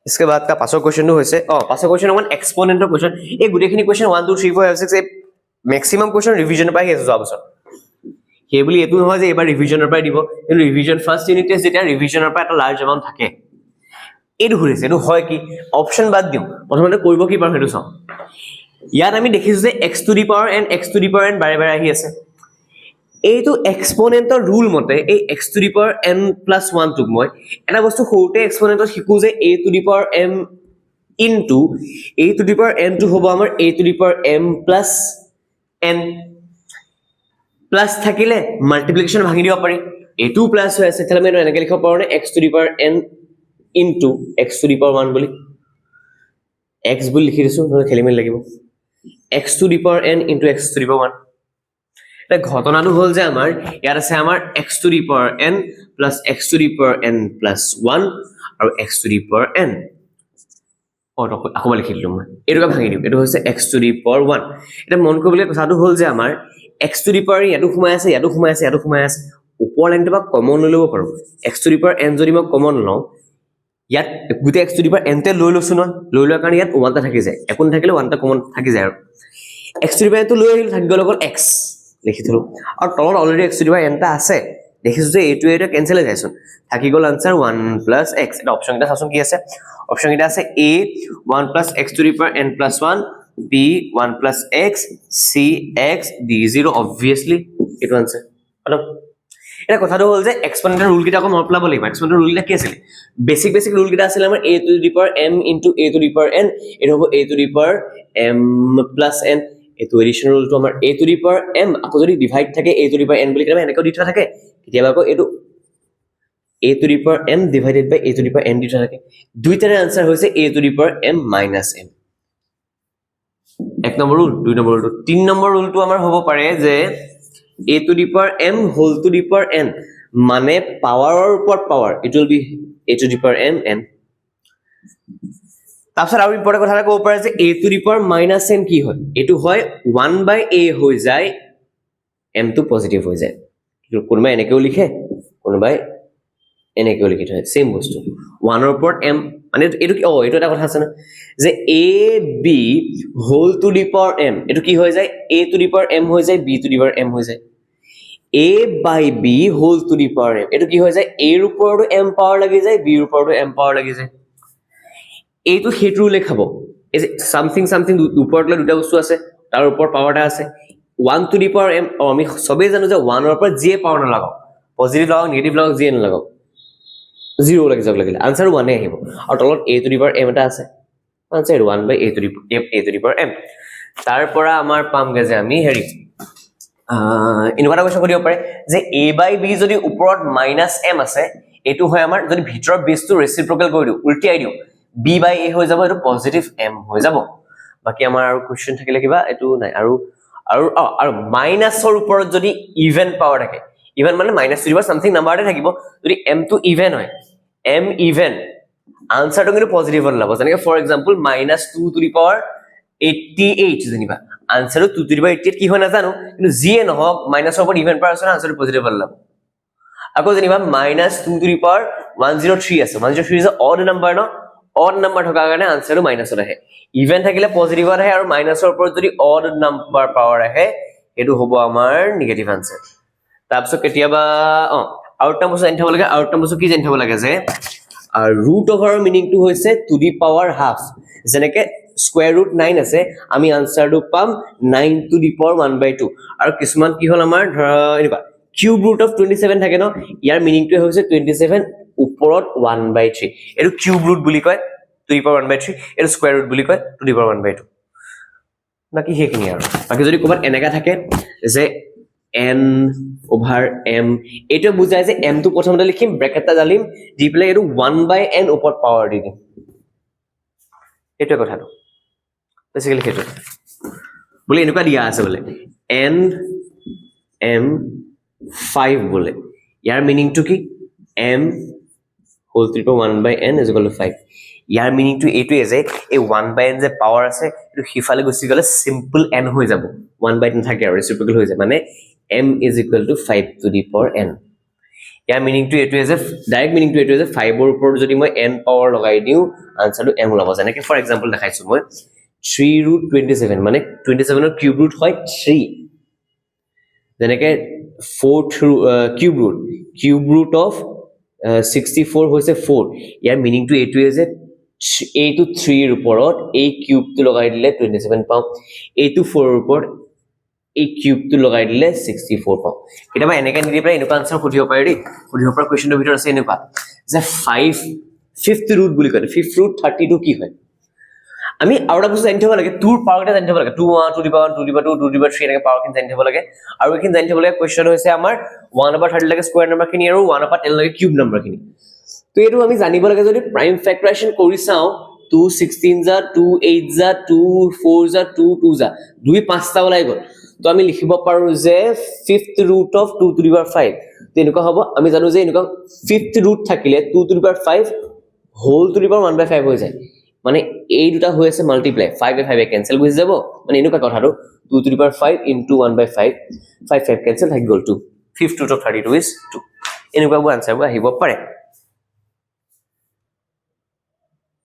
इसके बाद का पासो क्वेश्चन होइसे पासो क्वेश्चन वन एक्सपोनेंटर क्वेश्चन ए गुटेखिनि क्वेश्चन 1 2 3 4 5 6 मैक्सिमम क्वेश्चन रिवीजन पाइ हेस যোৱা বছৰ হে বুলি এটো নহয় যে এবাৰ ৰিভিজনৰ পৰা দিব কিন্তু ৰিভিজন ফাৰ্স্ট ইউনিট টেষ্ট যেতিয়া ৰিভিজনৰ পৰা এটা লাৰ্জ এমাউন্ট থাকে এটো ঘুৰিছে এটো হয় কি অপচন বাদ দিও প্ৰথমতে কৰিব কি পাৰ হেতু চাও ইয়াত আমি দেখিছো যে x to the power n x to the power n বাৰে বাৰে আহি আছে এইটো এক্সপোনেন্টৰ ৰুল মতে এই x to the power n + 1 টুক মই এটা বস্তু সৰুতে এক্সপোনেন্টত শিকো যে a to the power m into a to the power n টু হ'ব আমাৰ a to the power m + n plus থাকিলে মাল্টিপ্লিকেশন ভাঙি দিব পাৰি a2 প্লাস হৈ আছে তাহলে আমি এনেকৈ লিখিব পাৰো x to the power n into x to the power 1 বুলি x বুলি লিখি দিছো নহলে খেলিমেল লাগিব x to the power n into x to the power 1 এটা ঘটনাটো হল যে আমাৰ ইয়াত আছে আমাৰ x to the power n plus x to the power n plus 1 আৰু x to the power n আকৌ লিখি দিলো মই এটোকা ভাঙি দিম এটো হৈছে x টু দি পাৱাৰ 1 এটা মন কৰিবলগীয়া কথাটো হল যে আমাৰ x টু দি পাৱাৰ ইয়াটো ঘুমাই আছে ইয়াটো ঘুমাই আছে ইয়াটো ঘুমাই আছে ওপৰ লাইনটো বা কমন লৈ লব পাৰো x to the power n যদি মই কমন লওঁ ইয়াত গুটে x to the power n তে লৈ লছো ন লৈ লোৱাৰ কাৰণে ইয়াত 1 টা থাকি যায় একোন থাকিলে 1 টা কমন থাকি যায় আৰু x to the power n টো লৈ আহিল থাকি গল অকল x লিখি থলো আৰু তলত already x to the power n টা আছে দেখিছো যে এইটো এটা কেনসেল হৈ যায়ছোন থাকি গল আনসাৰ 1 + x এটা অপচন এটা চাচোন কি আছে অপচন এটা আছে a 1 + x to the power n + 1 b 1 + x c x d0 obviously it answer hello এটা কথাটো হল যে এক্সপোনেন্টৰ ৰুল কিটা আকৌ মনত পেলাব লাগিব এক্সপোনেন্টৰ ৰুল কিটা কি আছিল বেসিক ৰুল কিটা আছিল আমাৰ a to the power m into a to the power n এটা হ'ব a to the power m + n এটো এডিশন ৰুলটো আমাৰ a to the power m আকৌ যদি ডিভাইড থাকে a to the power n বুলি কেনে এনেকৈ দি থোৱা থাকে কেতিয়াবা আকৌ এটো a to the power m divided by a to the power n দি থোৱা থাকে দুইটাৰে আনসাৰ হৈছে a to the power m - m এক নম্বৰ ৰুল দুই নম্বৰ ৰুল তিন নম্বৰ ৰুলটো আমাৰ হ'ব পাৰে যে a to the power m whole to the power n মানে পাৱাৰৰ ওপৰত power it will be a to the power m n তাৰপিছত আৰু ইম্পৰ্টেন্ট কথা এটা ক'ব পাৰে যে a to the power - m কি হয় এটো হয় 1/a হৈ যায় m টো পজিটিভ হৈ যায় কোনবা এনেকেও লিখে কোনবাই এনেকেও লিখি থয় সেম বস্তু 1 ৰ ওপৰত m মানে এটো এটো এটা কথা আছে না যে a b whole to the power m এটো কি হৈ যায় a to the power m হৈ যায় b to the power m হৈ যায় a by b whole to the power m এটো কি হৈ যায় a ৰ ওপৰতো m পাৱাৰ লাগি যায় b ৰ ওপৰতো m পাৱাৰ লাগি যায় এইটো হেতু লেখাব এই যে সামথিং ওপৰত দুটা বস্তু আছে তাৰ ওপৰত পাৱাৰটা আছে 1 টু দি পাৱাৰ m আমি সবে জানো যে 1 ৰ ওপৰত j পাৱাৰ না লাগাও পজিটিভ লাগাও নেগেটিভ লাগাও j না লাগাও 0 লাগি যাওক লাগিলে আনসাৰ 1 এ আহিব আৰু তলত a to the power m এটা আছে answer 1/a to the power m তাৰ পৰা আমাৰ পামগে যে আমি হেৰি ইনভাৰ্টাৰ কোৱেশ্চন কৰিব পাৰে যে a by b যদি ওপৰত -m আছে এটো হয় আমাৰ যদি ভিতৰৰ বেসটো ৰেচিপ্ৰকেল কৰি দিও উল্টিয়াই দিও b by a হৈ যাব এটো পজিটিভ m হৈ যাব বাকি আমাৰ আৰু কোৱেশ্চন থাকিলে কিবা এটো নাই আৰু আৰু মাইনাসৰ ওপৰত যদি ইভেন পাৱাৰ থাকে ইভেন মানে minus to the power something নাম্বাৰতে থাকিব যদি m টো ইভেন হয় m ইভেন আনসাৰটো কিন্তু পজিটিভ হল লাভ যেনেকৈ for example -2 to the power 88 যেনিবা আনসাৰটো 2 টু দি পাৱাৰ 88 কি হয় না জানো কিন্তু যিয়ে নহওক মাইনাসৰ ওপৰত ইভেন পাৱাৰ আছে আনসাৰটো পজিটিভ হল লাভ আকৌ যেনিবা -2 টু দি পাৱাৰ 103 আছে 103 ইজ অড নাম্বাৰ ন অড নাম্বাৰ থকা কাৰণে আনসাৰটো মাইনাসত আহে ইভেন থাকিলে পজিটিভত আহে আৰু মাইনাসৰ ওপৰত যদি অড নাম্বাৰ পাৱাৰ আহে এটো হ'ব আমাৰ নেগেটিভ আনসাৰ তাৰপিছত কেতিয়াবা আউটকাম বস্তু জানি থব লাগে আউটকাম বস্তু কি জানি থব লাগে যে root over meaning to হৈছে to the power half যেনেকে square root 9 আছে আমি আনসাৰটো পাম 9 to the power 1/2 আৰু কিছুমান কি হল আমাৰ ধৰা এনেকুৱা cube root of 27 থাকে ন ইয়াৰ মিনিং টো হৈছে 27 ওপৰত 1/3 এটো cube root বুলি কয় to the power 1/3 এটো square root বুলি কয় to the power 1/2 বাকি হেখিনি আৰু বাকি যদি কোবাত এনেকা থাকে যে n over m এটো বুজায় যে m টো প্ৰথমতে লিখিম ব্ৰ্যাকেটটা জালিম দি প্লে এটো 1/n ওপৰত পাৱাৰ দি দিম এটো কথাটো বেসিক্যালি হেটো বলে এনেকুৱা দিয়া আছে বলে n m 5 বলে ইয়াৰ মিনিং টো কি m whole to the power 1/n = 5 ইয়াৰ মিনিং টো এটোৱে যে এই 1/n যে পাৱাৰ আছে এটো হিফালে গুছি গলে সিম্পল n হৈ যাব 1/n থাকে আৰু ৰেচিপ্ৰকেল হৈ যায় মানে m = 5 to the power n ইয়াৰ মিনিংটো এইটোৱে যে ডাইৰেক্ট মিনিংটো এইটোৱে যে 5 ৰ ওপৰত যদি মই n পাৱাৰ লগাই দিওঁ আনসাৰটো m ওলাব যেনেকৈ ফৰ এক্সাম্পল দেখাইছো মই 3√27 মানে 27 ৰ কিউব ৰুট হয় 3 যেনেকৈ 4 কিউব ৰুট অফ 64 হৈছে 4 ইয়াৰ মিনিংটো এইটোৱে যে এইটো 3 ৰ ওপৰত এই কিউবটো লগাই দিলে 27 পাওঁ এইটো 4 ৰ ওপৰত এই কিউবটো লগাই দিলে 64 পাওঁ কেতিয়াবা এনেকৈ নিদি পেলাই এনেকুৱা আনসাৰ সুধিব পাৰে দেই সুধিব পৰা কুৱেশ্যনৰ ভিতৰত আছে এনেকুৱা যে 5th ৰুট বুলি কয় 5th ৰুট 32 কি হয় আমি আৰু এটা বস্তু জানি থব লাগে 2 ৰ পাৱাৰটা জানি থব লাগে 2 1 2 2 2 2 2 3 এনেকৈ পাৱাৰখিনি জানি থব লাগে আৰু এইখিনি জানি থব লাগে কুৱেশ্যন হৈছে আমাৰ 1/30 লৈকে স্কয়াৰ নাম্বাৰখিনি আৰু 1/10 লৈকে কিউব নাম্বাৰখিনি তো এইটো আমি জানিব লাগে যদি প্ৰাইম ফেক্টৰাইজেশ্যন কৰি চাওঁ 2 16 যা 2 8 যা 2 4 যা 2 2 যা 2 5টা ওলাই গ'ল তো আমি লিখিব পাৰো যে 5th root of 2 to the power 5 তেনেকুৱা হ'ব আমি জানো যে এনেকুৱা 5th ৰুট থাকিলে 2 to the power 5 whole to the power 1/5 হৈ যায় মানে এই দুটা হৈ আছে মাল্টিপ্লাই 5 5 কেনসেল হৈ যাব মানে এনেকুৱা কথাটো 2 to the power 5 into 1/5 5 5 cancel থাকি গ'ল 2 5th root of 32 is 2 এনেকুৱা আনসাৰ আহিব পাৰে